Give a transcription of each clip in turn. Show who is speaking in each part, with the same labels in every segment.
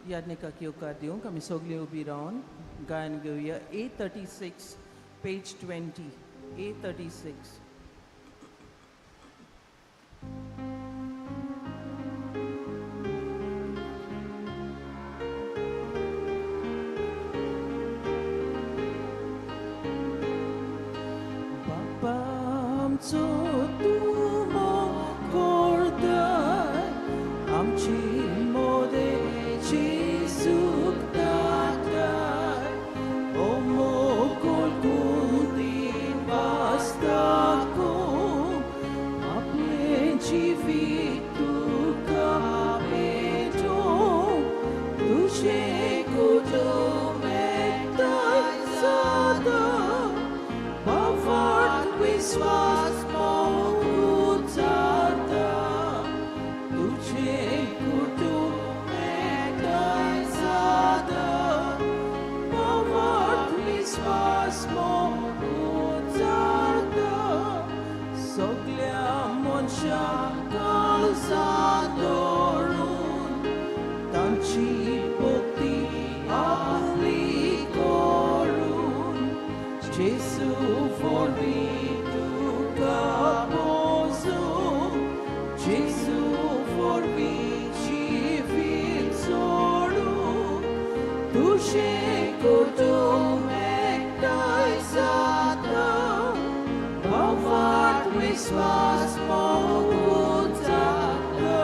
Speaker 1: याज्ञिकाक येवकार दिवंक आमी सगळीं उबी रावन गायन घेवया A36 पेज 20 A36. आमचो तूं मोगोरदाय आमची मोदेची सूख दाताय ओ मोगोल कुंदीन वास्ताकूं आपले जिवीत तुका भेटूं तुजें कुटुंब एकठांय सदां Bavard विश्वास मोगून जाता तुझे कुटुंब एकठांय सदां Bavard विश्वास मोगून जाता सगळ्या मनशांक काळजांत दवरून तांची भक्ती आपली करून जेसू वरवीं तुका पोसूं जेसू वरवीं जिवीत सोडूं तुजें कुटुंब एकठांय जाता भावार्थ विश्वास मोगून जाता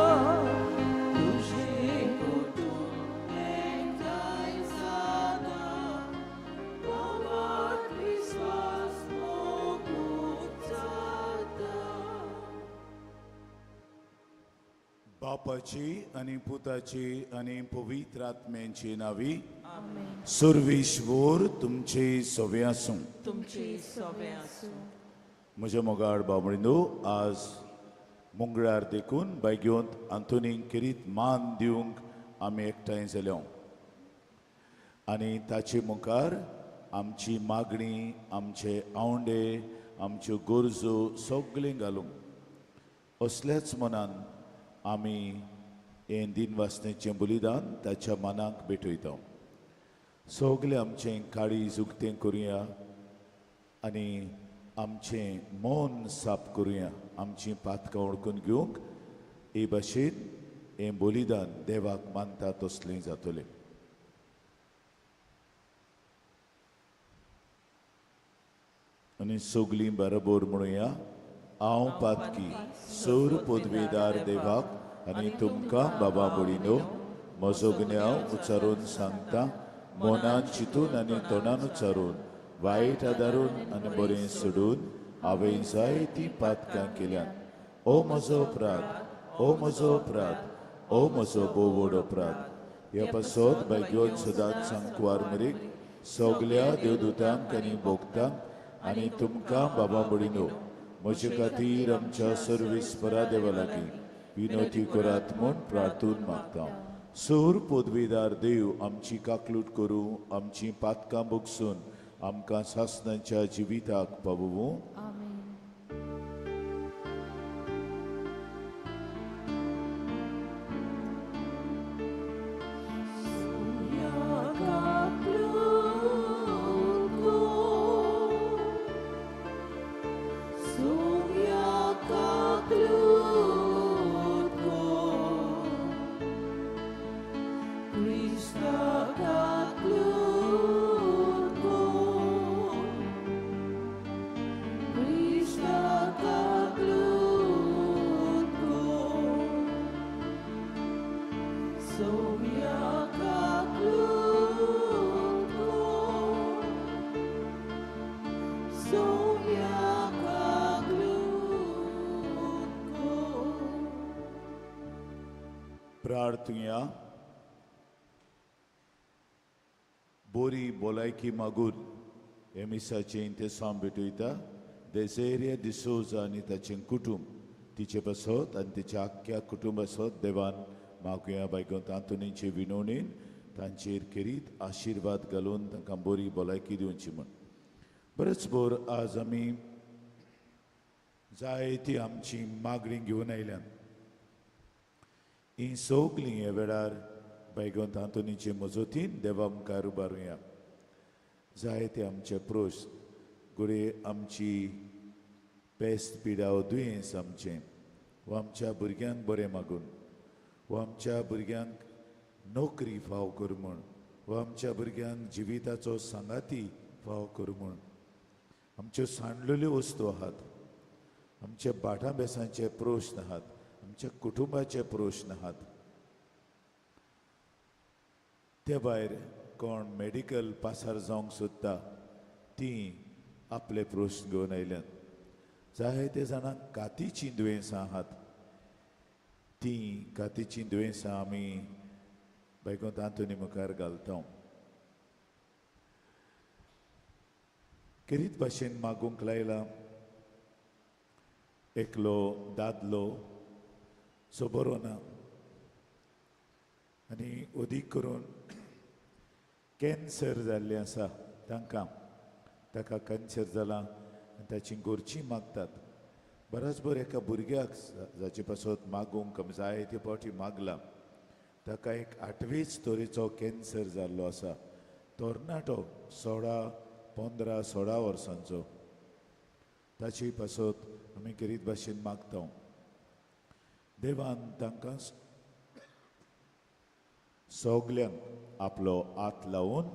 Speaker 1: तुजें कुटुंब एकठांय जाता भावार्थ विश्वास मोगून जाता.
Speaker 2: बापाची आणि पुताची आणि पवित्र आत्म्यांची नावी सुरविश्वर तुमचे सवे आसूं.
Speaker 1: तुमचे सवे आसूं.
Speaker 2: म्हज्या मोगाळ बाबळींनो, आज मंगळार देखून बायग्योंत आंतोनीक किरीत मान दिवंक आमी एकठांय जाल्यो आनी ताचे मुखार आमची मागणी आमचे आवंडे आमच्यो गरजो सगळें घालूंक असल्याच मनान आमी हें दिनवासनेचें बलिदान ताच्या मनाक भेटयता. सगळें आमचें काळीज उक्तें करुया आनी आमचें मन साफ करुया. आमचीं पातकां ओळखून घेवंक हे भाशेन हें बलिदान देवाक मानता तसलें जातलें. आनी सगळीं बरोबर म्हणुया, हांव पातकी सौर पदवेदार देवाक आनी तुमकां बाबा बळीनो म्हजो गुन्यांव उच्चारून सांगता, मनान चिंतून आनी तोंडान उच्चारून वायट आदारून आनी बरें सोडून हांवें जायतीं पातकां केल्यात. ओ म्हजो अपराध, ओ म्हजो अपराध, ओ म्हजो भोव व्हड अपराध. ह्या पासत बायग्योन सदांच सांकवार मेरेक सगळ्या देवदूतांक आनी भोगतांक आनी तुमकां बाबा बळीनो म्हजे खातीर आमच्या सर्वेस्परा देवा लागीं विनोती करात म्हूण प्रार्थून मागता. सौर पदवेदार देव आमची काकलूट करूं, आमची पातकां भोगसून आमकां सासणाच्या जिविताक पावोवूं. प्रार्थुया. बोरी भलायकी मागून हे मिसाचें इंतेसाम भेटयता देसेरिया डिसोजा आनी ताचें कुटुंब, तिचे पासत आनी तिच्या आख्ख्या कुटुंबासत देवान मागुया बायगोंत आंतोनीचे विनवणेन तांचेर केरीत आशिर्वाद घालून तांकां बरी भलायकी दिवची म्हूण. बरेच भर आज आमी जायती आमची मागणी घेवन आयल्यात. ही सगळीं हे वेळार बैगोंत आंतोनीचे मजतीन देवा मुखार उबारुया. जायते आमचे प्रोश गुडे आमची पेस्त पिडा व दुयेंस आमचें व आमच्या भुरग्यांक बरें मागून व आमच्या भुरग्यांक नोकरी फाव करूं म्हूण व आमच्या भुरग्यांक जिविताचो सांगाती फाव करूं म्हूण आमच्यो सांडलेल्यो वस्तू आहात, आमचे बाटा बेसांचे प्रोश्न आहात, आमच्या कुटुंबाचे प्रोश्न आहात. ते भायर कोण मेडिकल पासार जावंक सोदता तीं आपले प्रोश्न घेवन आयल्यात. जायते जाणांक कातीचीं दुयेंसां आहात. तीं कातीचीं दुयेंसां आमी बैगोंत आंतोनी मुखार घालता. किरीत भाशेन मागूंक लायला. एकलो दादलो सो बरो ना आनी अदीक करून कॅन्सर जाल्लें आसा ताका कॅन्सर जाला आनी ताची घरचीं मागतात. बरोच एका भुरग्याक जाचे पासत मागूंक जायते फावटी मागला. ताका एक 8वेच तरेचो कॅन्सर जाल्लो आसा. तरणाटो 15-16 वर्सांचो. ताची पासत आमी किरीत भाशेन मागता. देवान तांकां सगल्यांक आपलो हात लावून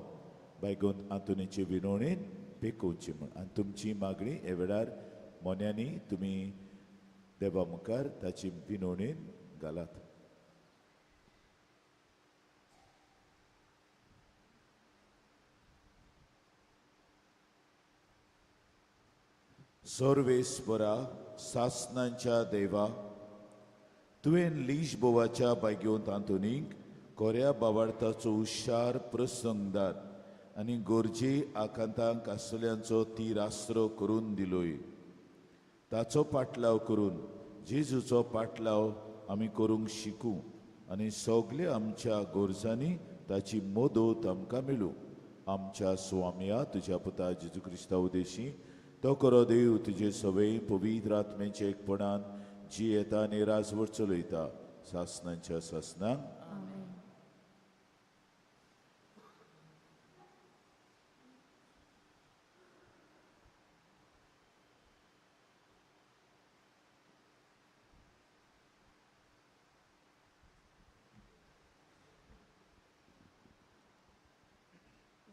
Speaker 2: बैगोंत आंतोनीचे विनवणेन पेकोवची म्हूण आनी तुमची मागणी हे वेळार मोन्यांनी तुमी देवा मुखार ताची विनवणेन घालात. सर्वेस्परा सासनांच्या देवा, तुवें लीश बोवाच्या बैगोंत आंतोनीक कोऱ्या बावार्थाचो हुशार प्रसंग दात आनी गोरजे आकांतांक आसल्यांचो ती रास्त्रो करून दिलोय. ताचो पाटलाव करून जेजूचो पाटलाव आमी करूंक शिकूं आनी सगल्या आमच्या गोरजांनी ताची मदत आमकां मेळूं. आमच्या स्वामिया तुज्या पुता जेजू क्रिस्ता उदेशी तो करो देव तुजे सवय पवित्र आत्मेचे एकपणान जी येता आनी राजवट चलयता सासनांच्या सासनांक.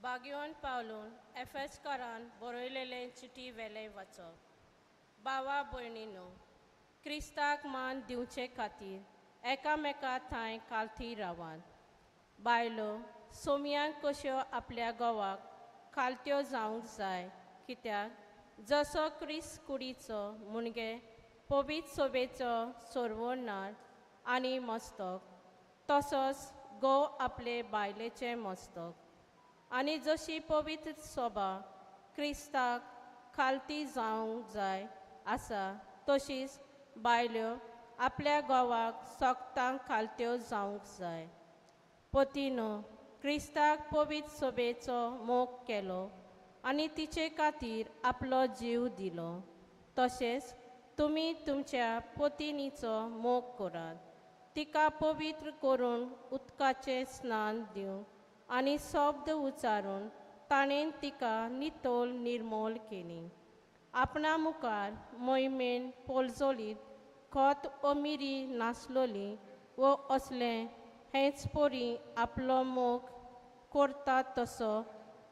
Speaker 3: बागयोन पावलून एफेसकारान बरयलेलें चिटी वेलें वाचप. बावा भयणीनो, क्रिस्ताक मान दिवचे खातीर एकामेका थंय कालथी रावात. बायलो सोमयांक कश्यो आपल्या घोवाक कालत्यो जावंक जाय, कित्याक जसो क्रिस्त कुडीचो मुणगे पवित्र सोबेचो सोरवोणार आनी मस्तक, तसोच घोव आपले बायलेचें मस्तक. आनी जशी पवित्र सोबा क्रिस्ताक खालती जावंक जाय आसा, तशीच बायल्यो आपल्या घोवाक सोगतांक खालत्यो जावंक जाय. पतीनो, क्रिस्ताक पवित्र सोबेचो मोग केलो आनी तिचे खातीर आपलो जीव दिलो. तशेंच तुमी तुमच्या पत्नीचो मोग करात. तिका पवित्र करून उदकाचें स्नान दिवं आनी शब्द उच्चारून ताणें तिका नितोल निर्मोल केली. आपणा मुखार मोहिमेन पोलजोलीत खोत अमिरी नासलोली व असलें हेच पोरी आपलो मोग करता तसो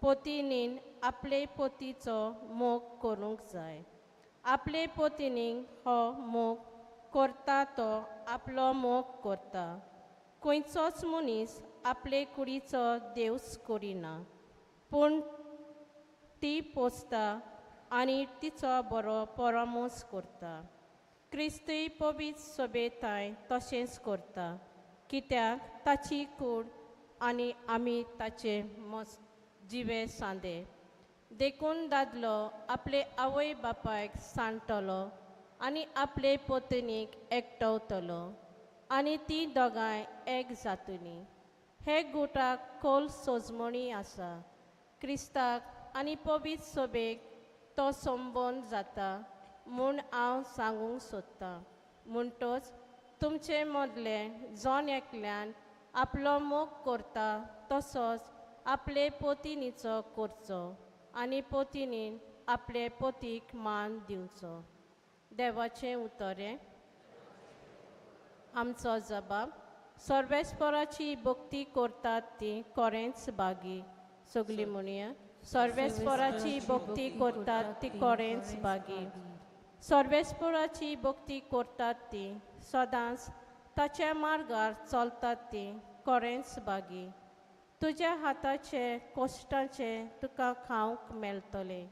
Speaker 3: पत्नीन आपले पतीचो मोग करूंक जाय. आपले पत्नीक हो मोग करता तो आपलो मोग करता. खंयचोच मनीस आपले कुडीचो देवस करिना, पूण ती पोसता आनी तिचो बरो परामोस करता. क्रिस्तूय पवित्र सोबेताय तशेंच करता, कित्याक ताची कूड आनी आमी ताचे जिवे सांदे. देखून दादलो आपले आवय बापायक सांडटलो आनी आपले पत्नीक एकटवतलो आनी ती दोगांय एक जातलीं. हे गुटाक खोल सोजमणी आसा. क्रिस्ताक आनी पवित्र सोबेक तो संबंद जाता म्हूण हांव सांगूंक सोदतां. म्हणटच तुमचे मदले जोन एकल्यान आपलो मोग करता तसोच आपले पोतिनीचो करचो आनी पोतिनीन आपले पोतीक मान दिवचो. देवाचें उतरें. आमचो जबाब. सर्वेस्पराची भक्ती करतात ती कोरेंच बागी. सगली म्हणया. सर्वेस्पराची भक्ती करतात ती कोरेंच बागी. सर्वेस्पराची भक्ती करतात ती सदांच ताच्या मार्गार चलतात ती कोरेंच बागी. तुज्या हाताचे कश्टाचे तुका खावंक मेळटलें.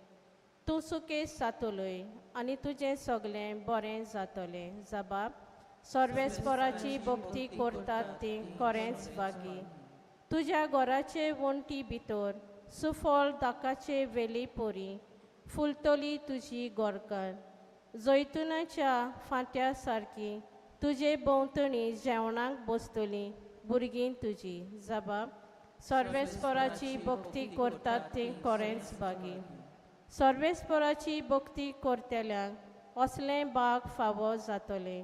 Speaker 3: तूं सुकेस जातलोय आनी तुजें सगळें बरें जातलें. जबाब. सर्वेस्पराची भक्ती करतात ती कोरेंच बागी. तुज्या घराचे वणटी भितर सुफळ दाकाचे वेली पोरी फुलतली तुजी गोरकार. जैतुनाच्या फांट्या सारकी तुजे भोंवतणी जेवणाक बसतलीं भुरगीं तुजी. जबाब. सर्वेस्पराची भक्ती करतात ती कोरेंच बागी. सर्वेस्पराची भक्ती करतल्यांक असलें बाग फावो जातलें.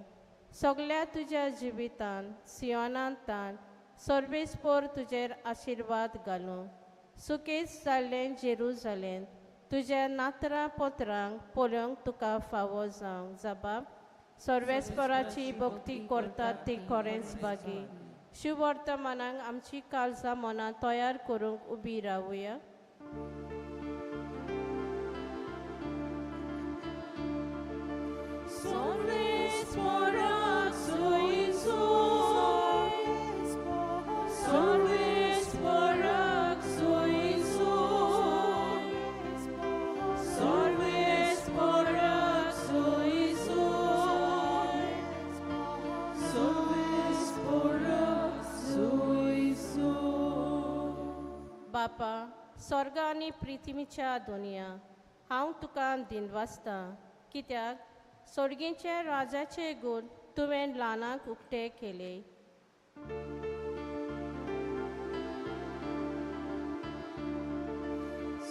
Speaker 3: सगळ्या तुज्या जिवितान सियोनांतान सर्वेस्पर तुजेर आशिर्वाद घालूं. सुकेस जाल्लें जेरुजलेम तुज्या नातरां पोतरांक पळोवंक तुका फावो जावंक. जबाब. सर्वेस्पराची भक्ती करतात ती कोरेंच बागी. शुभ वर्तमानाक आमची काळजां मनां तयार करूंक उबी रावुया.
Speaker 4: सर्वेस्पराक सोयीचो, सर्वेस्पराक सोयीचो, सर्वेस्पराक सोयीचो, सर्वेस्पराक सोयीचो.
Speaker 3: बापा, स्वर्ग आनी पृथ्वीच्या दुनिया हांव तुका दिनवासता. कित्याक सर्गीच्या राजाचे गूण तुवें ल्हानाक उक्ते केले.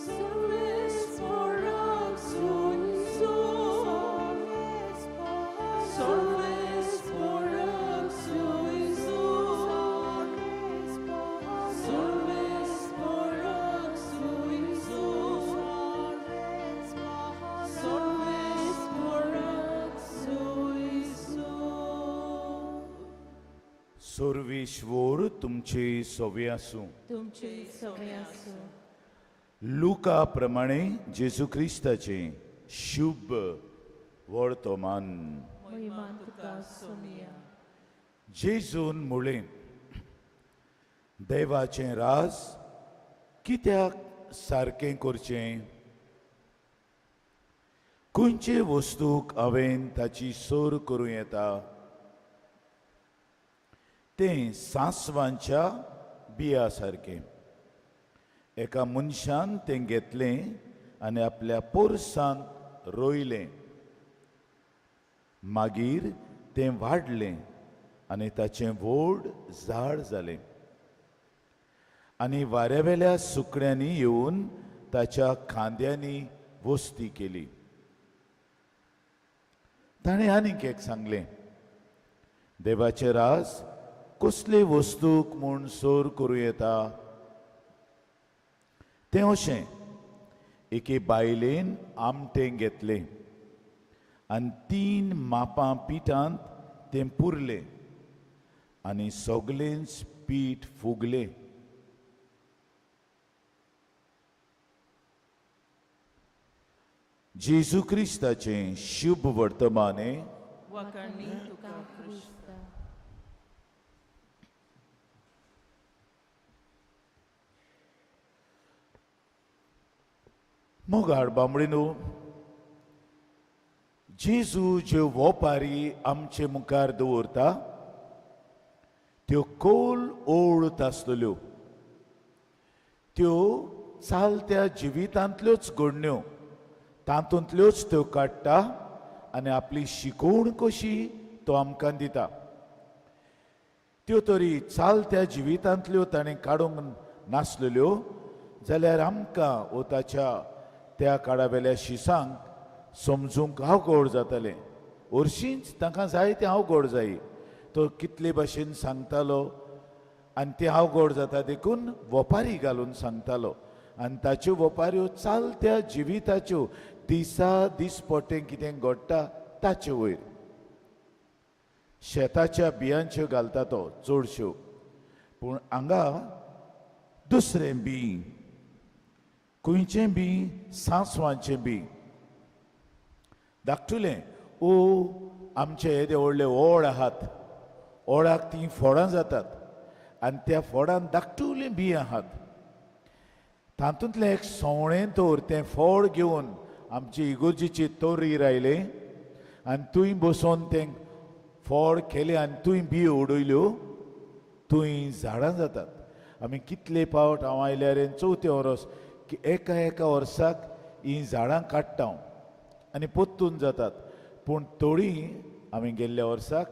Speaker 4: सर्वेस्पराक सोयीचो, सर्वेस्पराक सोयीचो, सर्वेस्पराक सोयीचो, सर्वेस्पराक सोयीचो.
Speaker 2: सर्वेश्वर तुमचे सवे आसूं.
Speaker 1: तुमचे सगळे आसूं.
Speaker 2: लुका प्रमाणे जेजू ख्रिस्ताचे शुभ वर्तमान.
Speaker 1: महिमान तुका सोमिया.
Speaker 2: जेजून मुळे देवाचें राज कित्याक सारकें करचें. खंयचे वस्तूक हांवें ताची सोर करूं येता. तें सांसवांच्या बिया सारकें. एका मनशान तें घेतलें आनी आपल्या पोरसांत रोयलें. मागीर तें वाडलें आनी ताचें व्हड झाड जालें. आनी वाऱ्यावेल्या सुकण्यांनी येवन ताच्या खांद्यांनी वस्ती केली. ताणें आनीक एक सांगलें, देवाचें राज कसले वस्तूक म्हूण सोर करूं येता. तें अशें, एके बायलेन आमटें घेतलें आनी 3 मापां पिठांत तें पुरलें आनी सगळेंच पीठ फुगलें. जेजू क्रिस्ताचें शुभ वर्तमाने.
Speaker 1: वखणी तुका कृष्ण.
Speaker 2: मोगाळ बांबडीनो, जेजू ज्यो वोपारी आमचे मुखार दवरता त्यो खोल ओळख आसतल्यो. त्यो चालत्या जिवितांतल्योच घडण्यो, तातूंतल्योच त्यो काडटा आनी आपली शिकवण कशी तो आमकां दिता. त्यो तरी चालत्या जिवितांतल्यो ताणें काडूंक नासलेल्यो जाल्यार आमकां ताच्या त्या काळावेल्या शिसांक समजूंक अवघड जातालें. हरशींच ताका जाय तें अवघड जायी. तो कितले भाशेन सांगतालो आनी ते हांव गोड जाता देखून वपारी घालून सांगतालो आनी ताच्यो वपाऱ्यो चालत्या जिविताच्यो दिसा दिसपट्टे कितें घडटा ताचे वयर शेताच्या बियांच्यो घालता तो चडश्यो पूण हांगा दुसरें बी खंयचें बी सांसवांचें बी धाकटुलें ओ आमचे येदे व्हडले ओड आहात ओडाक तीं फोडां जातात आनी त्या फोडांत धाकटुलें बी आहात तातूंतलें एक सोवणें तोर तें फोड घेवन आमची इगोर्जीची तोरी रायले आनी तुंय बसोन तें फोड केलें आनी तुंय बी उडयल्यो तुंय झाडां जातात आमी कितले पावट हांव आयल्यार चवथे वरोस की एका एका वर्साक हीं झाडां काडटा आनी पोत्तून जातात पूण थोडी आमी गेल्ल्या वर्साक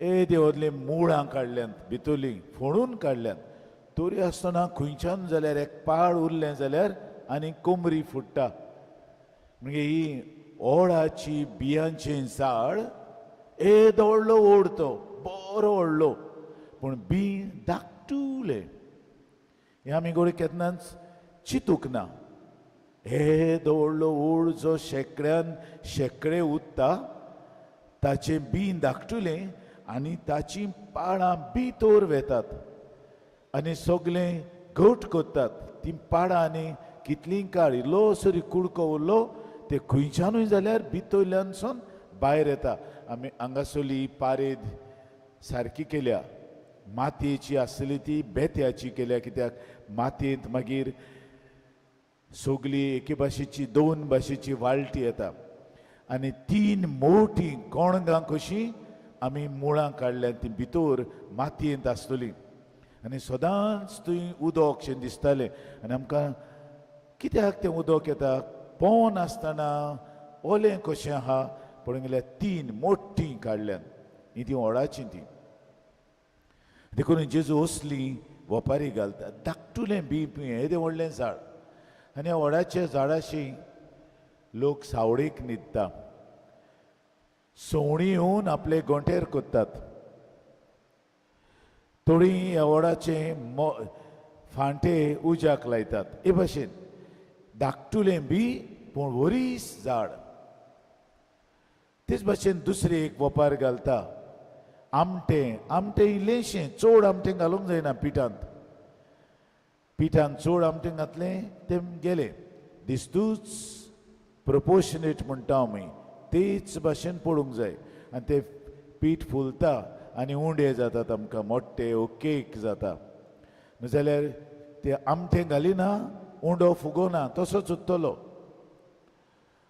Speaker 2: येदे व्हडले मुळां काडल्यांत भितरलीं फोडून काडल्यांत तोरी आसतना खंयच्यान जाल्यार एक पाड उरलें जाल्यार आनी कोमरी फुट्टा म्हणजे ही ओडाची बियांचें झाड येदो व्हडलो ओड तो बरो व्हडलो पूण बी धाकटुलें हें आमी गोड केन्नाच चिंतूंक ना येदो व्हडलो ओड जो शेकड्यान शेकडे उरता ताचें बी धाकटुलें आनी ताचीं पाडां भितर वेतात आनी सगळें घट करतात तीं पाडां आनी कितलीं काळ इल्लोसरी कुडको उरलो ते खंयच्यानूय जाल्यार भितरल्यानसून भायर येता आमी हांगासरली पारेद सारकी केल्या मातयेची आसली ती बेत्याची केल्या कित्याक मातयेंत मागीर सगळी एके भाशेची दोन भाशेची वाळटी येता आनी तीन मोठी कोणगां कशीं आमी मुळां काडल्यांत ती भितर मातयेंत आसतलीं आनी सदांच थंय उदक शें दिसतालें आनी आमकां कित्याक तें उदक येता पोवन आसतना ओलें कशें आहा पळोवंक गेल्यार तीन मोठ्ठीं काडल्यांत हीं तीं ओडाचीं तीं देखून जेजू असलीं वपारी घालता धाकटुलें बी येदें व्हडलें झाड आनी ह्या ओडाच्या झाडाशी लोक सावळेक न्हिदता सवणी येवन आपले गोंठेर कोत्तात थोडी ह्या ओडाचे फांटे उज्याक लायतात हे भाशेन धाकटुलें बी पूण वरीस झाड तेच भाशेन दुसरी एक वपार घालता आमटें इल्लेशें चड आमटें घालूंक जायना पिठांत चड आमटें घातलें तें गेलें दिसतूच प्रोपोर्शनेट म्हणटा आमी तेच भाशेन पडूंक जाय आनी तें पीठ फुलता आनी उंडे जातात आमकां मोट्टे ओ केक जाता जाल्यार ते आमटें घालिना उंडो फुगोना तसोच उरतलो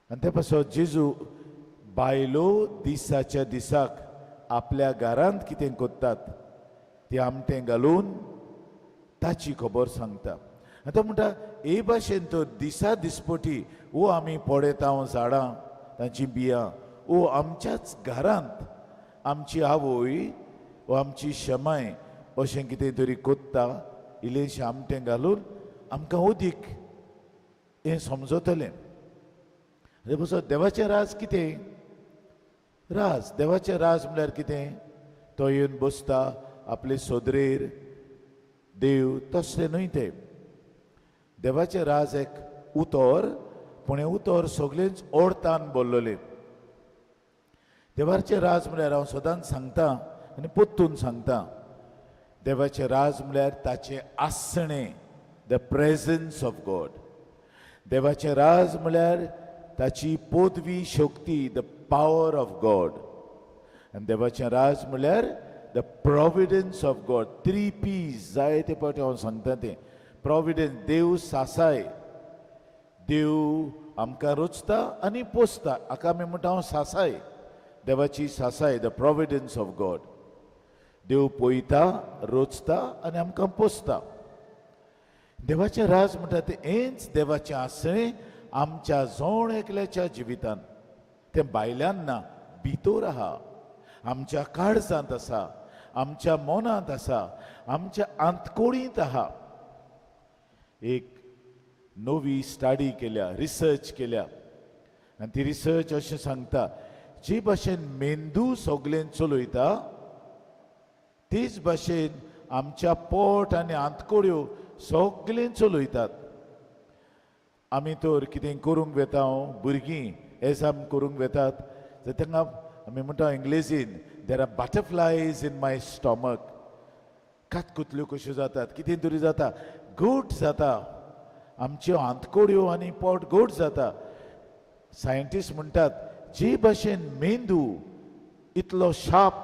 Speaker 2: आनी ते पासत जेजू बायलो दिसाच्या दिसाक आपल्या घरांत कितें कोत्तात तें आमटें घालून ताची खबर सांगता आतां म्हणटा हे भाशेन तर दिसा दिसपटी वो आमी पडयता झाडां तांची बियां वो आमच्याच घरांत आमची आवय वा आमची शमाय अशें कितें तरी कोत्ता इल्लेशें आमटें घालून आमकां ओदीक हें समजतलें हे पासत देवाचें राज कितें राज देवाचें राज म्हळ्यार कितें तो येवन बसता आपले सोदरेर देव तसलें न्हय तें देवाचें राज एक उतर पूण हें उतर सगळेंच ओडतान भरलेलें देवाचें राज म्हळ्यार हांव सदांच सांगता आनी पोत्तून सांगता देवाचें राज म्हळ्यार ताचें आसणें द प्रेझन्स ऑफ गॉड देवाचें राज म्हळ्यार ताची पोदवी शक्ती द पावर ऑफ गॉड आनी देवाचें राज म्हळ्यार द प्रोविडन्स ऑफ गॉड 3 P's जायते फावटी हांव सांगता तें प्रोविडन्स देव सासाय देव आमकां रोचता आनी पोसता हाका आमी म्हणटा हांव सासाय देवाची सासाय द प्रोविडन्स ऑफ गॉड देव पळयता रोचता आनी आमकां पोसता देवाचें राज म्हणटा तें हेंच देवाचें आसणें आमच्या जोण एकल्याच्या जिवितांत तें भायल्यान ना भितर आहा आमच्या काळजांत आसा आमच्या मनांत आसा आमच्या आंतकोडींत आहा एक नवी स्टडी केल्या रिसर्च केल्या आनी ती रिसर्च अशें सांगता जे भाशेन मेंदू सगळें चलयता तेच भाशेन आमच्या पोट आनी आंतकोड्यो सगळें चलयतात. आमी तर कितें करूंक वेता भुरगीं एजाम करूंक वेतात जाल्यार तांकां आमी म्हणटा इंग्लिशीन there are butterflies in my stomach. कातकुतल्यो कश्यो जातात, कितें तरी जाता, घोट जाता, आमच्यो आंतकोड्यो आनी पोट घोट जाता. सायंटिस्ट म्हणटात जे भाशेन मेंदू इतलो शार्प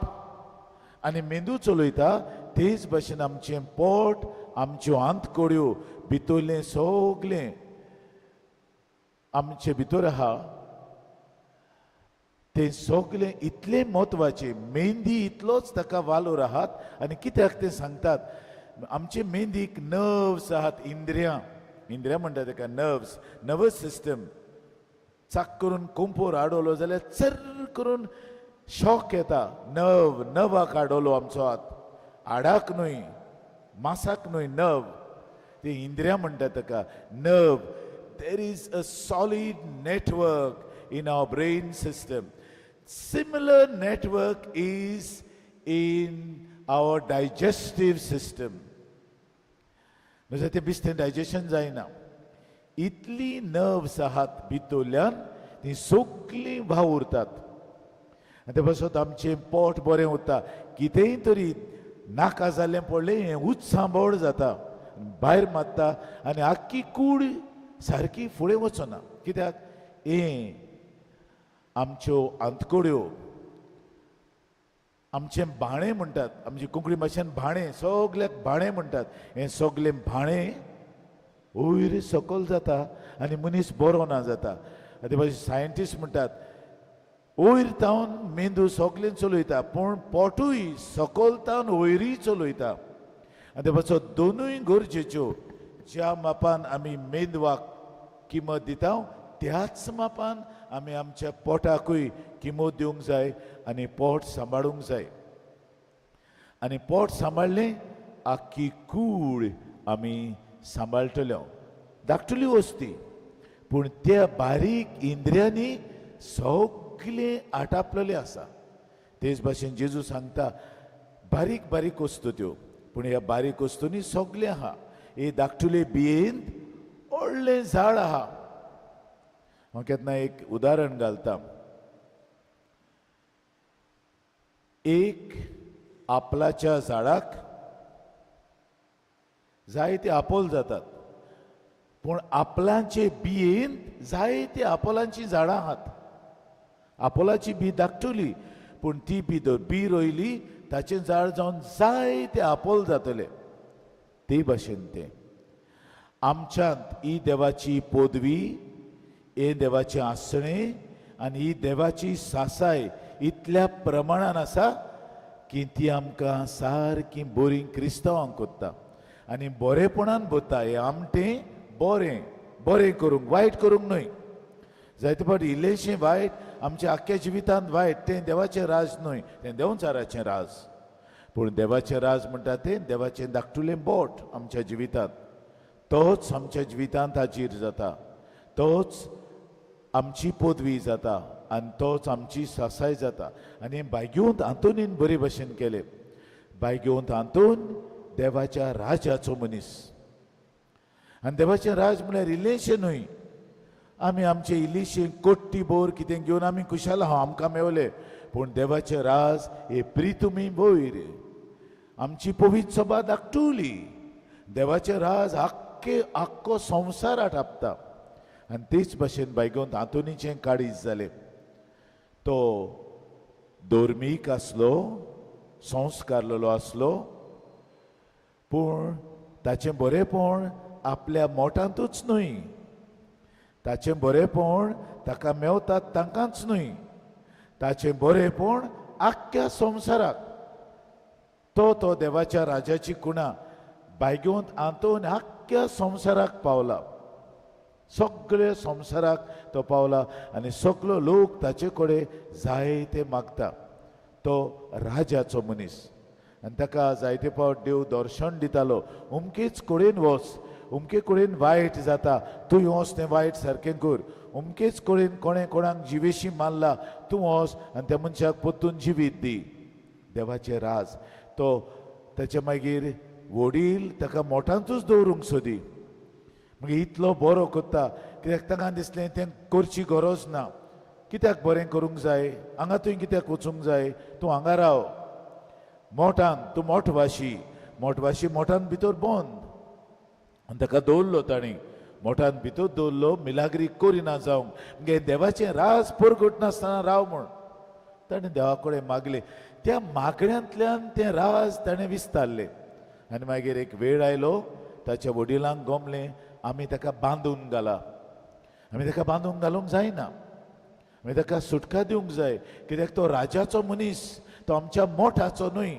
Speaker 2: आनी मेंदू चलयता तेच भाशेन आमचें पोट, आमच्यो आंतकोड्यो, भितरलें सगलें आमचे भितर आहा तें सगलें इतलें म्हत्वाचें. मेंदी इतलोच ताका वालोर आहात. आनी कित्याक तें सांगतात, आमचे मेंदीक नर्व्स आहात, इंद्रियां म्हणटा ताका नर्व्स, नर्वस सिस्टम. चाक करून कुंपोर आडवलो जाल्यार चर्र करून शॉक येता. नर्वाक आडवलो आमचो हात, हाडाक न्हय, मांसाक न्हय, नर्व. ते इंद्रियां म्हणटा ताका nerve. There is a solid network in our brain system. Similar network is in our digestive system. म्हणजे ते बिस्तें डायजेशन जायना. इतली नर्व्स आहात भितरल्यान, ती सगळीं वावुरतात. आनी ते पासत आमचें पोट बरें उरता. कितेंय तरी नाका जाल्लें पडलें हें उत्सांबोड जाता, भायर मारता आनी आख्खी कूड सारकी फुडें वचना. कित्याक हें आमच्यो आंतकोड्यो, आमचें भाणें म्हणटात, आमची कोंकणी भाशेन भाणें, सगल्याक भाणें म्हणटात. हें सगलें भाणें वयर सकयल जाता आनी मनीस बरो ना जाता. ते भाशेन सायंटिस्ट म्हणटात वयर तावन मेंदू सगलें चलयता, पूण पोटूय सकयल तावन वयरूय चलयता. आनी ते भाशेन दोनूय गरजेच्यो. ज्या मापान आमी मेंदवाक किंमत दिता त्याच मापान आमी आमच्या पोटाकूय किंमत दिवंक जाय आनी पोट सांबाळूंक जाय. आनी पोट सांबाळलें आख्खी कूड आमी सांबाळटल्यो. धाकटुली वस्ती, पूण त्या बारीक इंद्रियांनी सगळें आटापलेलें आसा. तेच भाशेन जेजू सांगता बारीक बारीक वस्तू त्यो, पूण ह्या बारीक वस्तूंनी सगळें आहा. हे धाकटुले बियेंत व्हडलें झाड आहा. हांव केन्ना एक उदाहरण घालता. एक आपलाच्या झाडाक जायते आपोल जातात, पूण आपलांचे बियेंत जायते आपोलांची झाडां आहात. आपोलाची बी धाकटुली, पूण ती बी रोयली ताचें झाड जावन जायते आपोल जातले. ते भाशेन तें आमच्यांत ही देवाची पदवी, हे देवाचें आसणें आनी ही देवाची सासाय इतल्या प्रमाणान आसा की ती आमकां सारकी बरी क्रिस्तांवांक कोत्ता आनी बरेपणान भरता. हें आमटें बरें बरें करूंक, वायट करूंक न्हय. जायते फावटी इल्लेशें वायट आमच्या आख्ख्या जिवितांत वायट, तें देवाचें राज न्हय, तें देंवचाराचें राज. पूण देवाचें राज म्हणटा तें देवाचें धाकटुलें बोट आमच्या जिवितांत. तोच आमच्या जिवितांत हाजीर जाता, तोच आमची पदवी जाता आनी तोच आमची सासाय जाता. आनी हें बायग्योंत हातून बरे भाशेन केलें. बायग्योंत हातून देवाच्या राजाचो मनीस. आनी देवाचें राज म्हळ्यार इल्लेशें न्हय. आमी आमचें इल्लीशीं कोट्टी बोर कितें घेवन आमी खुशाल आहा, आमकां मेवलें. पूण देवाचें राज हे प्रितुमी वयर. आमची पवित्र सभा धाकटुली. देवाचें राज आख्खो संवसार आटापता. आनी तेच भाशेन बायगोंत हातुनीचें काळीज जालें. तो धर्मीक आसलो, संस्कारलेलो आसलो, पूण ताचें बरेपण आपल्या मोठांतूच न्हय, ताचें बरेपण ताका मेवतात तांकांच न्हय, ताचें बरेपण आख्ख्या संवसाराक. तो देवाच्या राजाची कुणा बायगोंत हातून आख्ख्या संवसाराक पावला. सगळ्या संवसाराक तो पावला आनी सगळो लोक ताचे कडेन जायते मागता. तो राजाचो मनीस आनी ताका जायते फावट देव दर्शन दितालो, अमकेच कडेन वच, अमके कडेन वायट जाता, तूं वच तें वायट सारकें कर. अमकेच कडेन कोणें कोणाक जिवेशी मारला, तूं वच आनी त्या मनशाक परतून जिवीत दी. देवाचें राज. तो ताचे मागीर वडील ताका मोठांचूच दवरूंक सोदी. मागीर इतलो बरो कोत्ता कित्याक ताका दिसलें तें करची गरज ना. कित्याक बरें करूंक जाय, हांगा तुवें कित्याक वचूंक जाय, तूं हांगा राव. मोठान तूं मोठवाशी मोठान भितर बंद. आनी ताका दवरलो ताणें मोठान भितर दवरलो, मिलाग्री करिना जावंक, म्हणजे देवाचें राज परगटनासतना राव म्हूण ताणें देवा कडेन मागलें. त्या मागण्यांतल्यान तें राज ताणें विस्तारलें. आनी मागीर एक वेळ आयलो, ताच्या वडिलांक गमलें आमी ताका बांदून घाला. आमी ताका बांदूंक घालूंक जायना, आमी ताका सुटका दिवंक जाय, कित्याक तो राजाचो मनीस, तो आमच्या मोठाचो न्हय.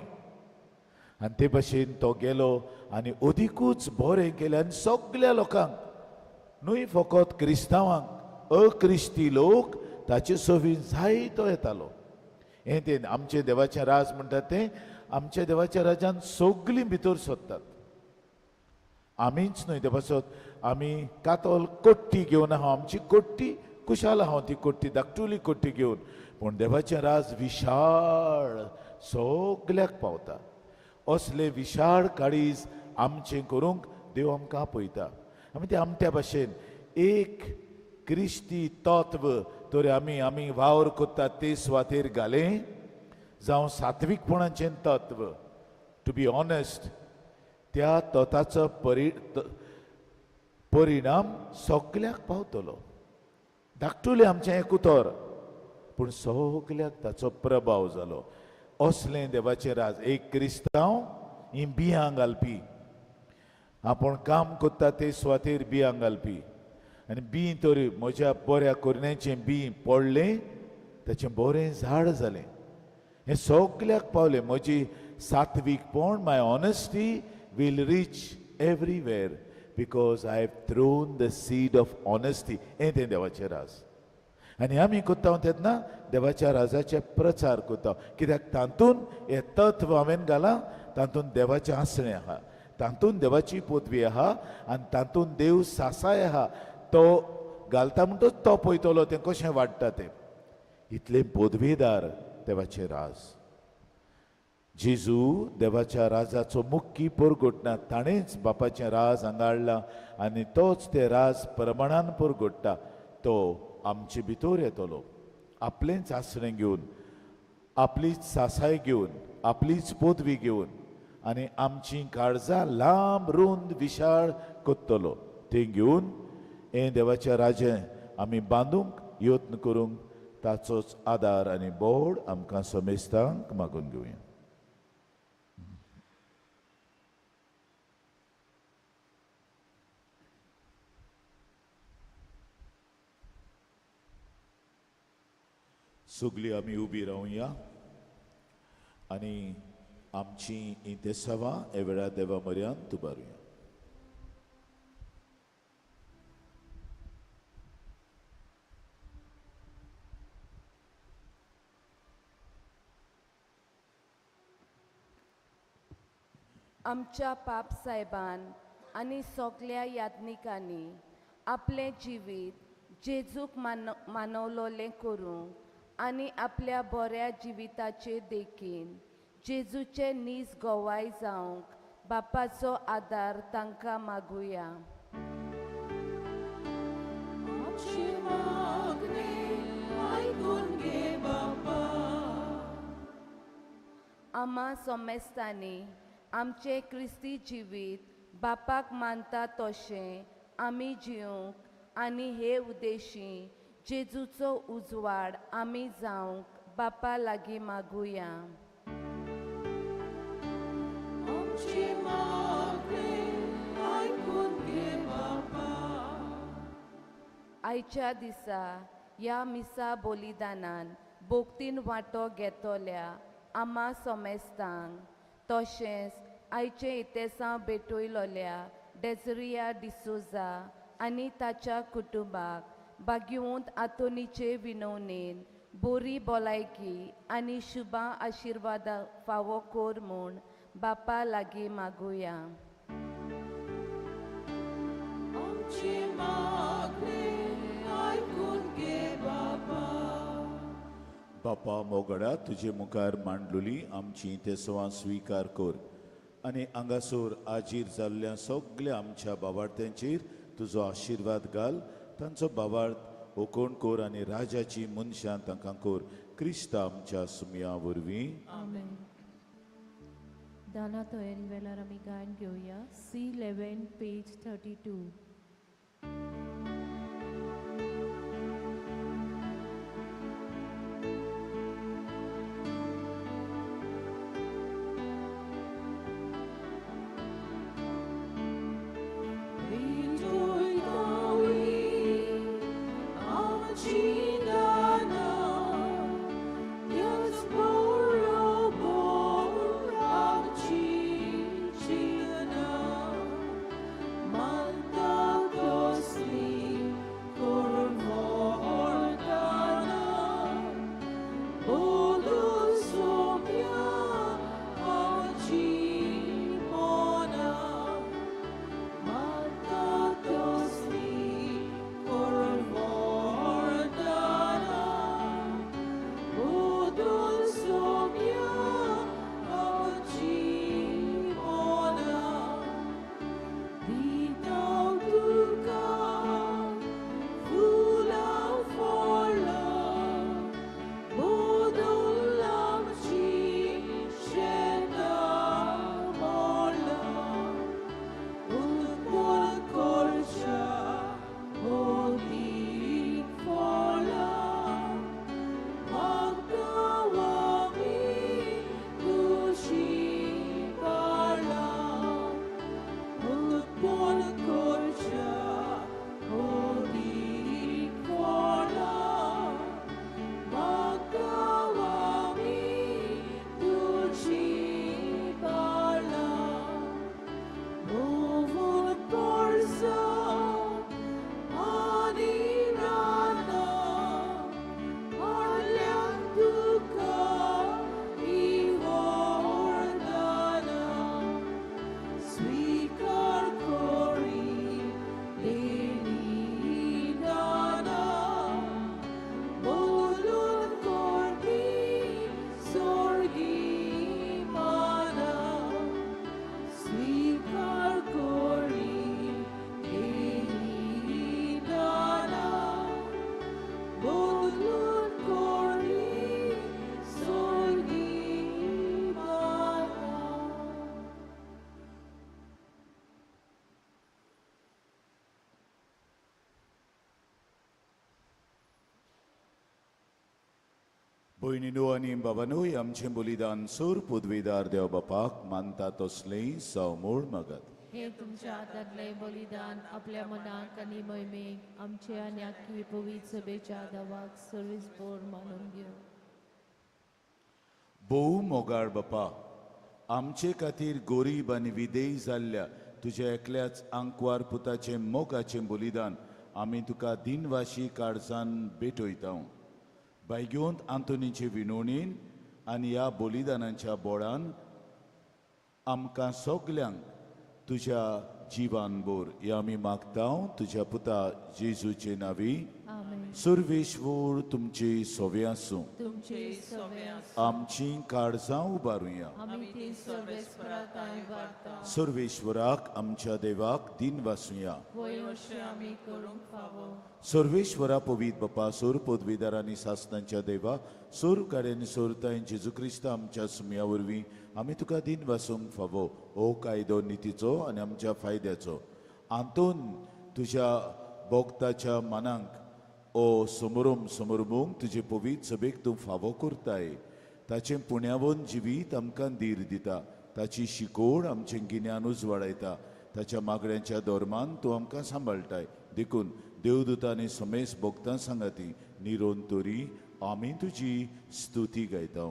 Speaker 2: आनी ते भाशेन तो गेलो आनी अदिकूच बरें केलें. आनी सगळ्या लोकांक, न्हय फकत क्रिस्तांवांक, अक्रिस्ती लोक ताचे सोबीन जायतो येतालो. हें तें आमचें देवाचें राज म्हणटात तें, आमच्या देवाच्या राजान सगळीं भितर सोदतात. आमीच न्हय, देवाचो आमी कातोल कोट्टी घेवन आहा, आमची कोट्टी कुशाल आहा, ती कोट्टी धाकटुली कोट्टी घेवन. पूण देवाचें राज विशाळ सगल्याक पावता. असले विशाळ काळीज आमचें करूंक देव आमकां आपयता. आमी ते आमच्या भाशेन एक क्रिस्ती तत्व तर आमी वावर कोत्तात ते सुवातेर घालें, जावं सात्वीकपणाचें तत्व, टू बी ऑनेस्ट, त्या तत्वाचो परिणाम सगल्याक पावतलो. धाकटुलें आमचें एक उतर, पूण सगल्याक ताचो प्रभाव जालो. असलें देवाचें राज. एक क्रिस्तांव ही बियां घालपी, आपूण काम कोत्ता ते सुवातेर बियां घालपी. आनी बी तर म्हज्या बऱ्या कोरण्याचें बी पडलें, ताचें बरें झाड जालें. हें सगल्याक पावलें. म्हजी सात्वीकपण, my honesty will reach everywhere because I have thrown the seed of honesty. हें तें देवाचें राज. आनी आमी कोत्ता तेन्ना देवाच्या राजाचे प्रचार कोत्ता, कित्याक तातूंत हें तत्व हांवें घालां, तातूंत देवाचें आसणें आहा, तातूंत देवाची पदवी आहा, आनी तातूंत देव सासाय आहा. तो घालता म्हणटच तो पळयतलो तें कशें वाडटा तें. इतलें पदवेदार देवाचें राज. जेजू देवाच्या राजाचो मुख्य परगटना, ताणेंच बापाचें राज हांगा हाडलां आनी तोच तें राज प्रमाणान परगटता. तो आमचे भितर येतलो, आपलेंच आसणें घेवन, आपलीच सासाय घेवन, आपलीच पदवी घेवन, आनी आमचीं काळजां लांब रुंद विशाळ कोत्तलो. तें घेवन हें देवाचें राजें आमी बांदूंक यत्न करूंक ताचोच आदार आनी बोड आमकां समेस्तांक मागून घेवया. सगळीं आमी उबी रावया आनी आमचीं इंतेसांवां हे वेळार देवा म्हऱ्यांत तुबारुया.
Speaker 5: आमच्या पाप साहेबान आनी सगल्या याज्ञिकांनी आपलें जिवीत जेजूक मानवलोलें करूंक आनी आपल्या बऱ्या जिविताचे देखीन जेजूचे नीज गोवाय जावंक बापाचो आदार तांकां मागुया.
Speaker 4: आमची मागणी आयकून घे बापा.
Speaker 5: आम्हा सोमेस्तांनी आमचे क्रिस्ती जिवीत बापाक मानता तशें आमी जिवंक आनी हे उद्देशी जेजूचो उजवाड आमी जावंक बापा लागीं मागुया.
Speaker 4: आमची मागणी आयकून घे बापा.
Speaker 5: आयच्या दिसा ह्या मिसा बलिदानान बोगतीन वांटो घेतल्या आम्हा सोमेस्तांक, तशेंच आयचे इतेसां भेटयलोल्या डेझरिया डिसोजा आनी ताच्या कुटुंबाक बागुंत आतोनीचे विनवणेन बरी भलायकी आनी शुभ आशिर्वाद फावो कोर म्हूण बापा लागीं मागुया.
Speaker 4: आमची मागणी आयकून घे बापा.
Speaker 2: बापा मोगडा तुजे मुखार मांडलेली आमची तेसवां स्वीकार कर. आनी हांगासर आजीर जाल्ल्या सगळ्या आमच्या बाबार्थ्यांचेर तुजो आशिर्वाद घाल. तांचो बाबार्थ ओकोण कोर आनी राजाची मनशां तांकां कोर. क्रिस्ता आमच्या सुमया वरवीं.
Speaker 6: Amen. दाना तयारी वेळार आमी गायन घेवया. C11 page 32.
Speaker 2: भयणीनो आनी बाबानोय आमचें बलिदान सोर पदवेदार देव बापाक मानता तसलें सवमूळ मागात.
Speaker 6: हे तुमच्या हातांतलें बलिदान आपल्या मनाक आनी मोहिमेक आमचे आनी आख्खी पवित्र सभेच्या दावाक सर्विसपोर मानून घेव.
Speaker 2: भोव मोगाळ बापा, आमचे खातीर गोरीब आनी विदेय जाल्ल्या तुज्या एकल्याच आंकवार पुताचें मोगाचें बलिदान आमी तुका दिनवाशी काळजान भेटयता. बायग्योंत आंतोनीचे विणवणेन आनी ह्या बलिदानाच्या बोडान आमकां सगल्यांक तुज्या जिवान बोर हे आमी मागता तुज्या पुता जेजूचे नांवी.
Speaker 6: आमेन.
Speaker 2: सर्वेश्वर तुमचे सोवे आसूं.
Speaker 6: तुमचे सवे
Speaker 2: आमची काळजां उबारुया.
Speaker 6: आमी ती सर्वेस्पराताय वार्ता
Speaker 2: सर्वेश्वराक आमच्या देवाक दिन वासुया.
Speaker 6: वय अशें आमी करूंक फावो.
Speaker 2: सर्वेश्वरा पवित बापा सोर पदवीदार आनी सासणांच्या देवा सोर कार्यानी सोरताय जेजू क्रिस्त आमच्या सुमया वरवीं आमी तुका दिन वासूंक फावो. हो कायदो नितीचो आनी आमच्या फायद्याचो आंतून तुज्या भोगताच्या मनांक ओ समोरूंक तुजे पवित सभेक तूं फावो करताय. ताचें पुण्यावोन जिवीत आमकां धीर दिता. ताची शिकोड आमचें गिन्यान उजवाडायता. ताच्या मागण्यांच्या धोरमान तूं आमकां सांबाळटाय. देखून देवदूतांनी समेस भोगतां सांगाती निरोन तोरी आमी तुजी स्तुती गायता.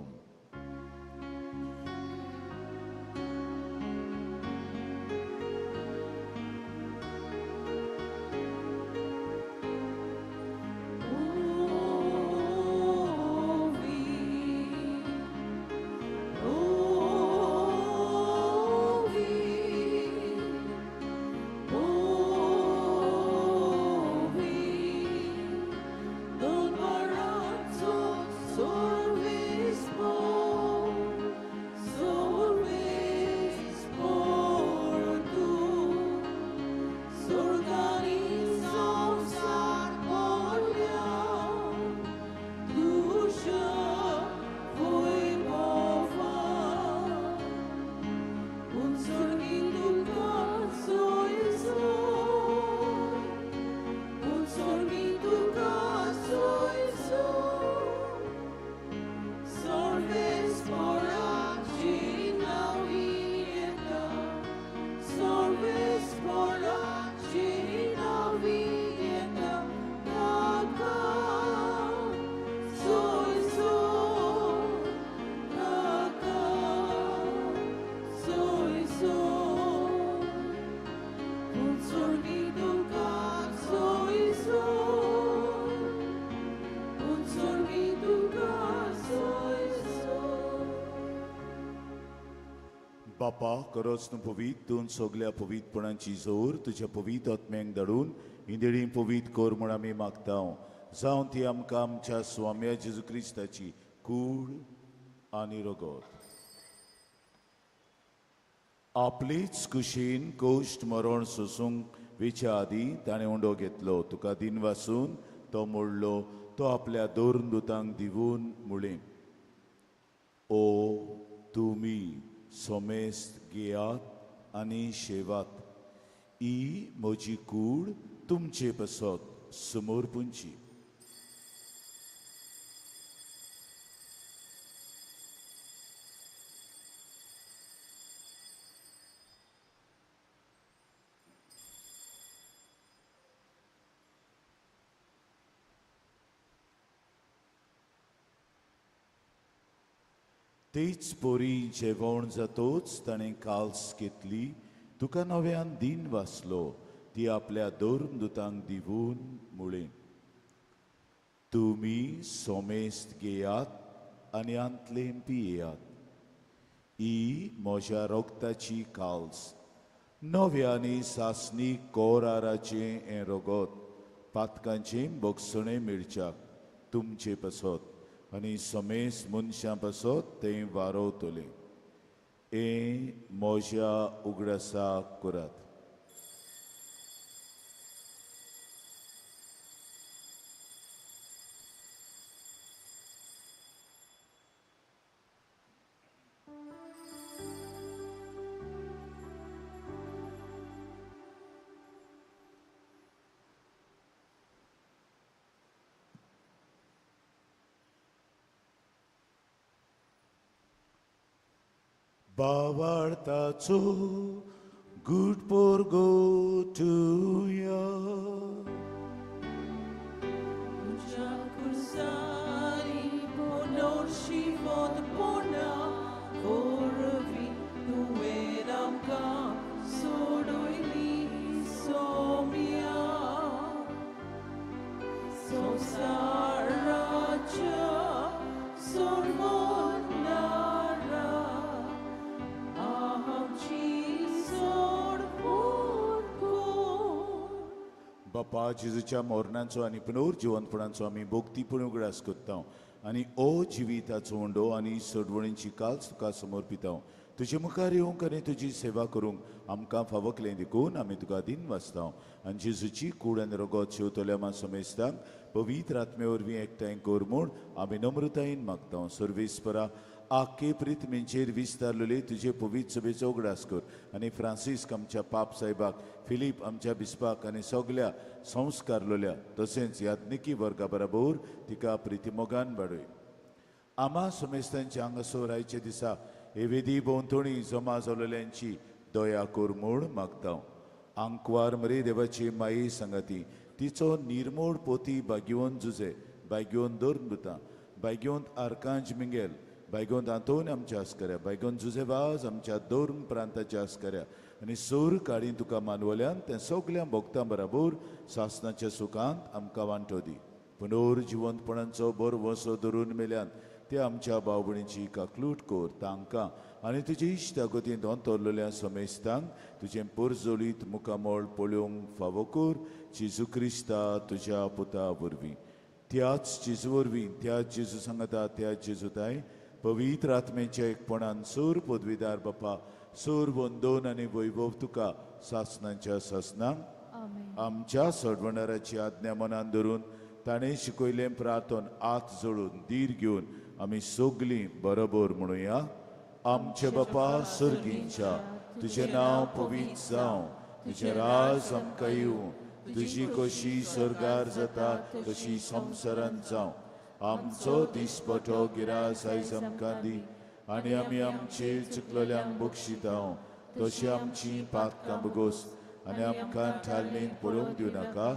Speaker 4: Sorvis
Speaker 2: बापा खरोच न्हू पवित तूं सगल्या पवितपणांची जोर तुज्या पवित आत्म्यांक धाडून इंदेळी पवित कोर म्हूण आमी मागता जावं ती आमकां आमच्या स्वाम्या जेजू क्रिस्ताची कूड आनी रगत आपलीच कुशीन कोश्ट मरण सोसूंक वेच्या आदीं ताणें उंडो घेतलो तुका दिन वासून तो मोडलो तो आपल्या दोन दुतांक दिवून मुळें ओ तुमी सोमेस्त घेयात आनी शेवात ही म्हजी कूड तुमचे पसत समोरपुंची तेच पोरी जेवण जातोच ताणें काल्स घेतली तुका नव्यान दिन वाचलो ती आपल्या दोन दुतांक दिवून मुळें तुमी सोमेस्त घेयात आनी आंतलें पियेयात ही म्हज्या रोगताची काल्स नव्या आनी सासणी कोराराचें हें रगत पातकांचें बोगसणें मेळच्याक तुमचे पसत आनी समेस मनशां पसत तें वारोवतलें हें म्हज्या उगडासाक करात Bavartacho good porgo tuya
Speaker 4: Uja kursari ponor shivod pona vorvi nueram ka sodoili somia sosaraja sormonara
Speaker 2: बापा जेजूच्या मोरणांचो आनी पुनर्जिवंतपणांचो आमी भोक्तीपूर्ण उगडास करता आनी ओ जिविताचो उंडो आनी सोडवणींची काल्स तुका समर्पिता तुजे मुखार येवंक आनी तुजी सेवा करूंक आमकां फावकलें देखून आमी तुका दिन वाचता आनी जेजूची कूड आनी रगत शेवतल्या मा समेस्तांक पवित्र आत्मे वरवीं एकठांय कर म्हूण आमी नम्रतायेन मागता सर्वेस्परा आख्खे प्रितमेंचेर विस्तारलेले तुजे पवित्र सभेचो उगडास कर आनी फ्रांसीस आमच्या पाप साहेबाक फिलीप आमच्या बिस्पाक आनी सगल्या संस्कारलोल्या तशेंच याज्ञिकी वर्गा बरोबर तिका प्रितीमोगान वाडय आमा समेस्तांच्या हांगासर आयच्या दिसा हे वेदी भोंवतणी जमा जालोल्यांची दया कर म्हूण मागता आंकवार मरे देवाची माई संगती तिचो निर्मोळ पोती बागिवंत जुजे बागिवंत दोन दुतां बागिवंत आर्कांज मिंगेल बायगोंत आंतोन आमच्या आस्कऱ्या बायगोंत जुजेबाज आमच्या दोन प्रांताच्या आस्कऱ्या आनी सोर काडी तुका मानवल्यान तें सगल्या भोगतां बरोबर सासणाच्या सुखांत आमकां वांटो दी पुनर्जिवंतपणांचो बरो वसो धरून मेल्यान ते आमच्या भाव भयणीची काकलूट कर तांकां आनी तुजे इश्टा गतींत अंतरलेल्या समेस्तांक तुजें परजोलीत मुखामोळ पळोवंक फावो कर जेजू क्रिस्ता तुज्या पुता वरवीं त्याच जेजू वरवीं त्याच जेजू सांगता त्याच जेजूताय पवित्र आत्मेच्या एकपणान सोर पदवीदार बापा सोर वंदन आनी वैभव तुका सासणांच्या सासणांक आमच्या सोडवणाराची आज्ञा मनान धरून ताणें शिकयलें प्रार्थन आत जोडून धीर घेवन आमी सगलीं बरोबर म्हणुया आमचे बापा सर्गींच्या तुजें नांव पवित्र जावं तुजें राज आमकां येवं तुजी कशी स्वर्गार जाता तशी संवसारांत जावं आमचो दिसपटो गिरास आयज आमकां दी आनी आमी आमचेर चुकलेल्यांक बक्षिता तशी आमची पातकां बगोस आनी आमकां थालणेंत पडोवंक दिवं नाका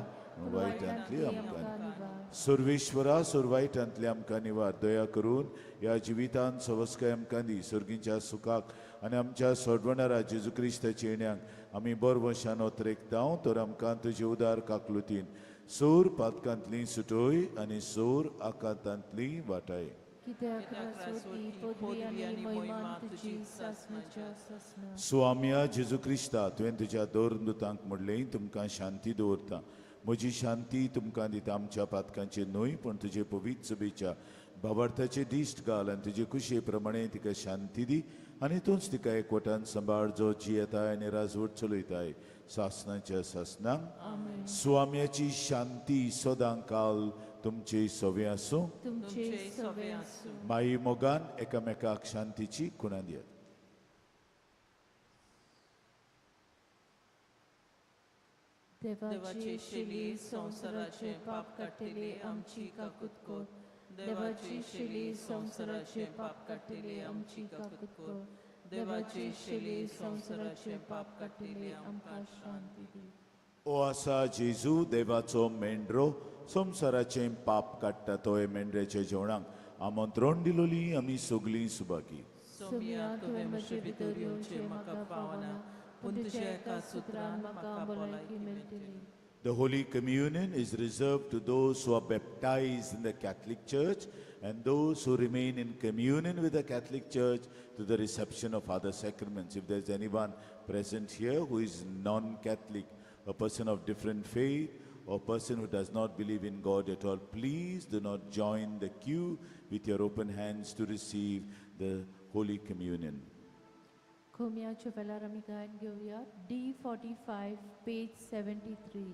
Speaker 2: वायटांतली आमकां सर्वेश्वरा वायटांतली आमकां निवार दया करून ह्या जिवितांत सवस्काय आमकां दी सर्गीच्या सुखाक आनी आमच्या सोडवणारा जेजू क्रिस्ताच्या येण्याक आमी बरवशान ओतरेकता तर आमकां तुजे उदार काकलुतीन सोर पातकांतली सुटोय आनी सोर आकांतांतली वाटाय
Speaker 6: कित्याक रासवटी पदवी आनी महिमा तुजी सासणाच्या सासना
Speaker 2: स्वाम्या जेजू क्रिस्ता तुवें तुज्या दोन दुतांक म्हणलें तुमकां शांती दवरता म्हजी शांती तुमकां दिता आमच्या पातकांचेर न्हय पण तुजे पवित्र सभेच्या भावार्थाचे दिश्ट घाल आनी तुजे कुशे प्रमाणे तिका शांती दी आनी तूंच तिका एकवटान सांबाळ जो जियेताय आनी राजवट चलयताय सासनाच्या सासनांक स्वाम्याची शांती सदां काल तुमचे सवे आसूं
Speaker 6: तुमचे सवे आसूं
Speaker 2: माई मोगान एकामेकाक शांतीची खुणां दियात
Speaker 6: देवाचे शेली संसाराचे पाप काढलेले आमची काकूत कोर देवाची शेली संसाराचे पाप काढलेले आमची काकूत कोर देवाचे शेली संसाराचे पाप काढलेले आमकां शांती दी
Speaker 2: ओ आसा जेजू देवाचो मेंढरो संसाराचे पाप काडटा तोय मेंढऱ्याच्या जेवणाक आमंत्रण दिलोली आमी सगलीं सुभागी
Speaker 6: सोम्या तुवें म्हजे भितर येवचें म्हाका फावना पूण तुज्या एका सुत्रान म्हाका भलायकी मेळटली
Speaker 2: The Holy Communion is reserved to those who are baptized in the Catholic Church and those who remain in communion with the Catholic Church to the reception of other sacraments. If there's anyone present here who is non-Catholic, a person of different faith, or a person who does not believe in God at all, please do not join the queue with your open hands to receive the Holy Communion.
Speaker 6: खोम्याच्या वेळार आमी गायन घेवया D45 page 73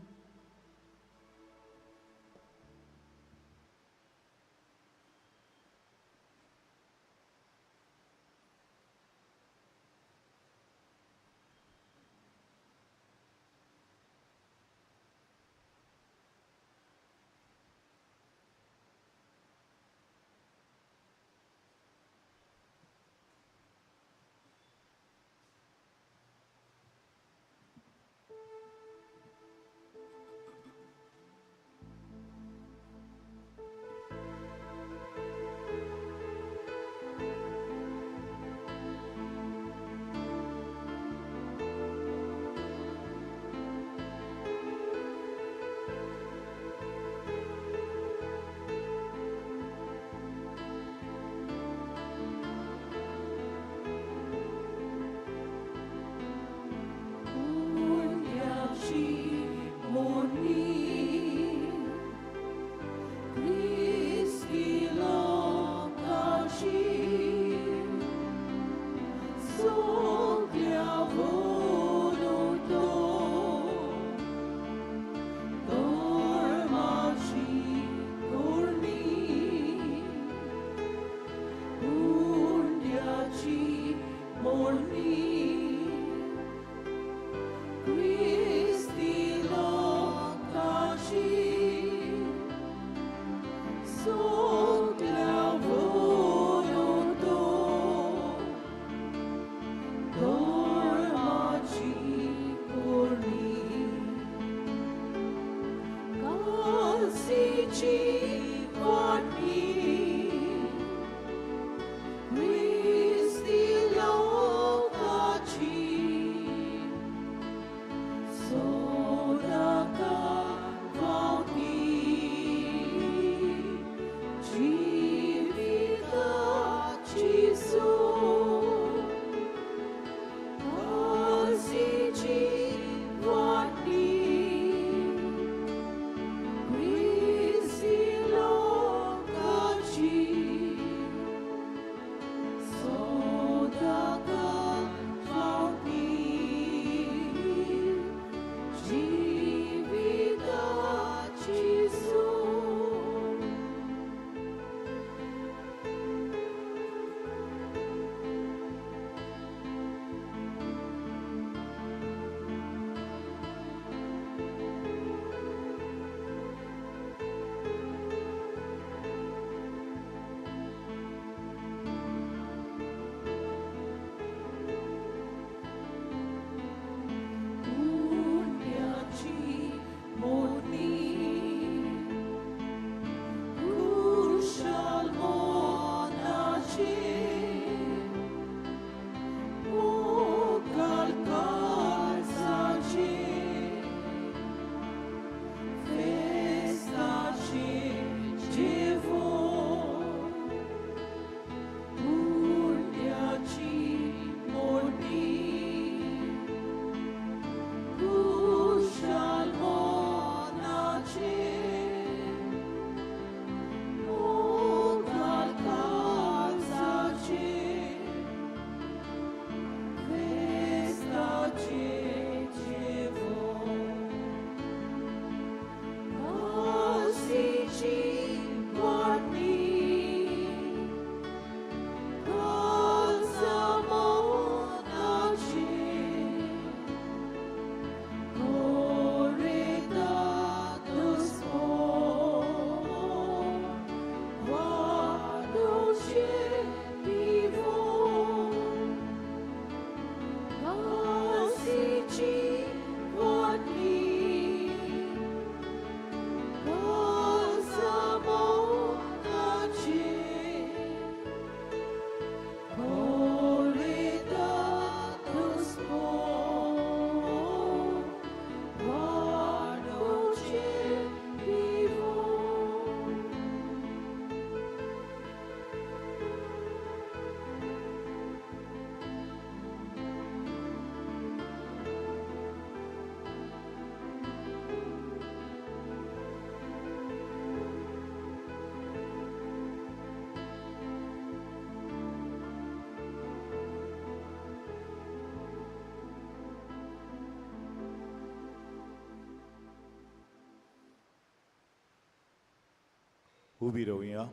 Speaker 2: उबी रावया.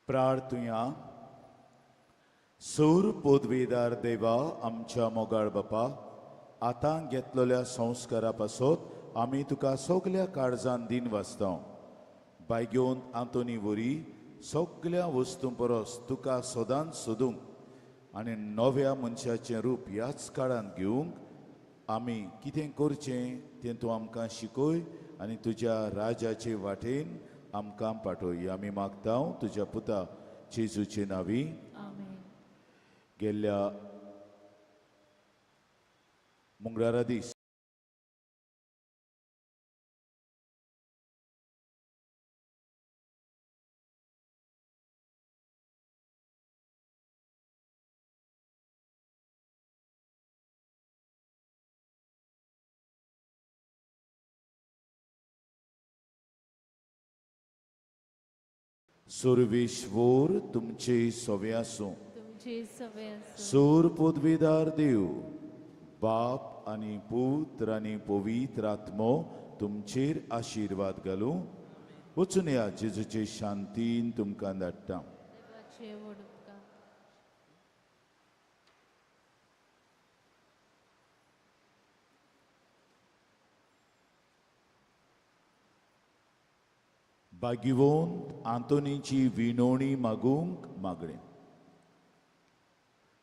Speaker 2: प्रार्थुया. सौर पोदवेदार देवा आमच्या मोगाळ बापा, आतां घेतलेल्या संस्कारा पासत आमी तुका सगल्या काळजान दिन वाचता. बायगेवन आंतोनी वरी सगल्या वस्तूं परस तुका सदांच सोदूंक आनी नव्या मनशाचें रूप ह्याच काळांत घेवंक आमी कितें करचें तें तूं आमकां शिकय आनी तुज्या राजाचे वाटेन आमकां पाठय. आमी मागता तुज्या पुता जेजूचे नांवी.
Speaker 6: आमेन.
Speaker 2: गेल्ल्या मंगळारा दीस सर्वेश्वर तुमचे सवे आसूं.
Speaker 6: तुमचे सवे असो.
Speaker 2: सोर पदवेदार देव बाप आनी पुत्र आनी पवित्र आत्मो तुमचेर आशिर्वाद घालूं. वचून या जेजूचे शांतीन तुमकां धाडटा.
Speaker 6: देवाचे व्हड उपकार.
Speaker 2: भाग्यवंत आंतोनीची विणवणी मागूंक मागणें.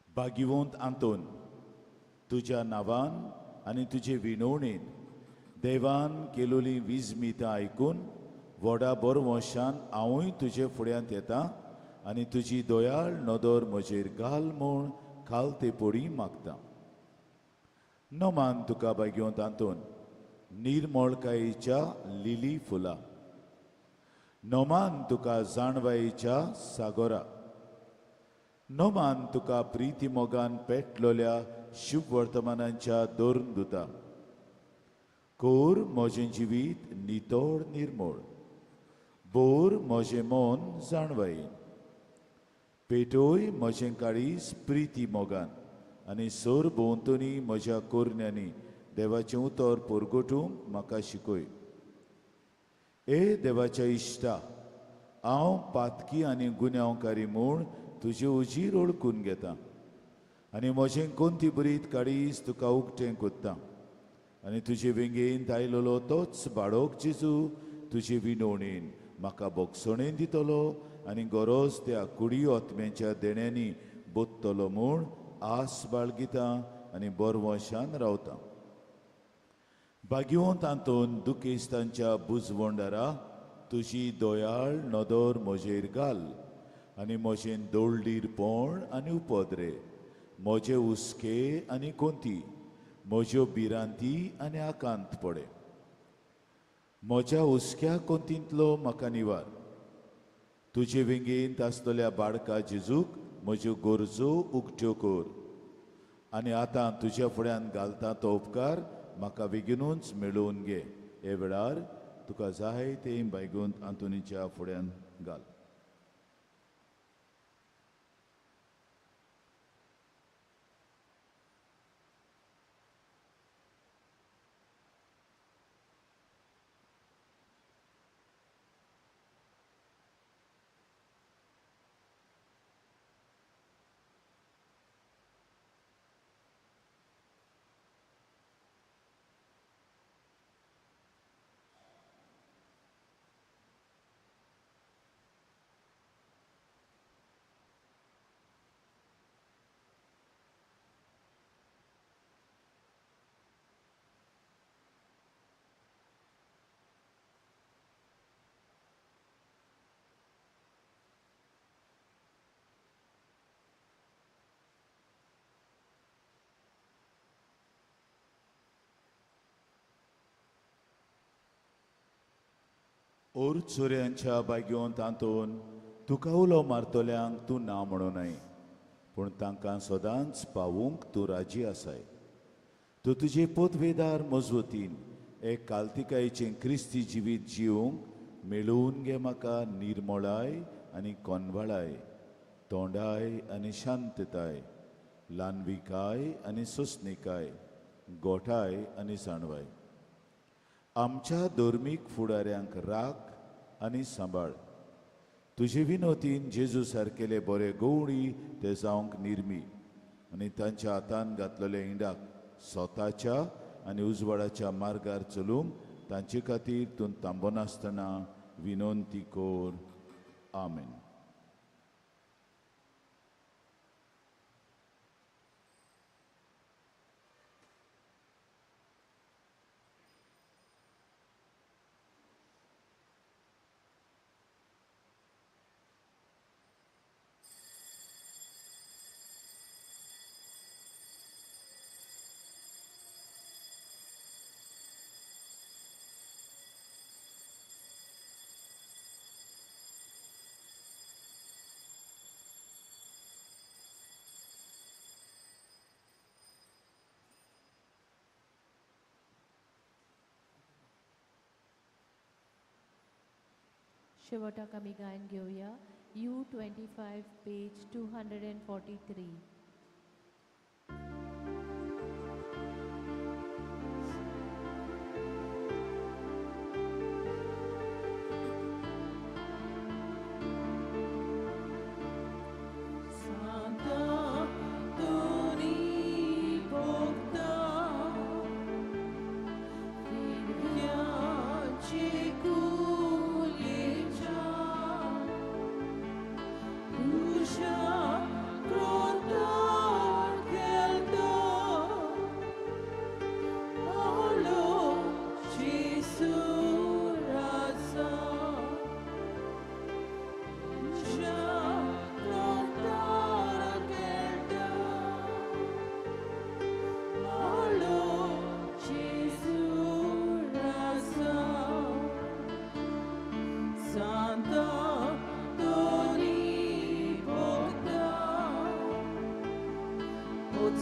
Speaker 2: भाग्यवंत आंतोन, तुज्या नांवान आनी तुजे विणवणेन देवान केलोली विजमितां आयकून व्हडा बरवंशान हांवूय तुजे फुड्यांत येतां आनी तुजी दयाळ नदर म्हजेर घाल म्हूण खालते पडी मागता. नमान तुका भाग्यवंत आंतोन, निर्मळकायेच्या लिली फुलां. नोमान तुका जाणवायेच्या सागोरा. नोमान तुका प्रिती मोगान पेटलोल्या शुभ वर्तमानांच्या दोन दुता. कोर म्हजें जिवीत नितोड निर्मळ. बोर म्हजें मन जाणवायेन. पेटोय म्हजें काळीज प्रिती मोगान आनी सोर भोंवतणी म्हज्या कोरण्यांनी देवाचें उतर परगटूंक म्हाका शिकय. ए देवाच्या इश्टा, हांव पातकी आनी गुन्यांवकारी म्हूण तुजे उजीर ओळखून घेता आनी म्हजें कोणती बरीत काळीज तुका उक्तें कोत्ता आनी तुजे वेंगेंत आयलोलो तोच बाळोक जेजू तुजे विणवणेन म्हाका बोगसणेन दितलो आनी गरज त्या कुडी ओतम्याच्या देण्यांनी बोत्तलो म्हूण आस बाळगिता आनी बरवंशान रावता. भाग्यवंत आंतोन दुखेस्तांच्या बुजवंडारा तुजी दोयाळ नदर म्हजेर घाल आनी म्हजें दोळडीरपण आनी उपद्रे, म्हजे हुस्के आनी कोंती, म्हज्यो भिरांती आनी आकांत पडे. म्हज्या हुस्क्या कोंतींतलो म्हाका निवार. तुजे वेंगेंत आसतल्या बाळका जेजूक म्हज्यो गरजो उक्त्यो कर आनी आतां तुज्या फुड्यान घालता तो उपकार म्हाका बेगीनूच मेळोवन घे. हे वेळार तुका जाय तें भाग्यवंत आंतोनीच्या फुड्यान घाल. ओर चोऱ्यांच्या भाग्यवंत आंतोन, तुका उलो मारतल्यांक तूं ना म्हणूनय, पूण तांकां सदांच पावूंक तूं राजी आसाय. तूं तुजे पोतवेदार मजवतीन एक काल्तिकायेचें क्रिस्ती जिवीत जिवंक मेळून घे म्हाका निर्मळाय आनी कोनवाळाय, तोंडाय आनी शांतताय, ल्हानविकाय आनी सोंसणीकाय, गोठाय आनी जाणवाय. आमच्या धर्मीक फुडाऱ्यांक राख आनी सांबाळ. तुजे विनोतीन जेजू सारकेले बरे गवळी ते जावंक निर्मी आनी तांच्या हातान घातलेल्या इंडाक स्वताच्या आनी उजवाडाच्या मार्गार चलूंक तांचे खातीर तूं थांबनासतना विनोंती कोर. आमेन.
Speaker 6: शेवटाक आमी गायन घेवया U25 पेज 243.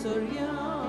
Speaker 4: Surya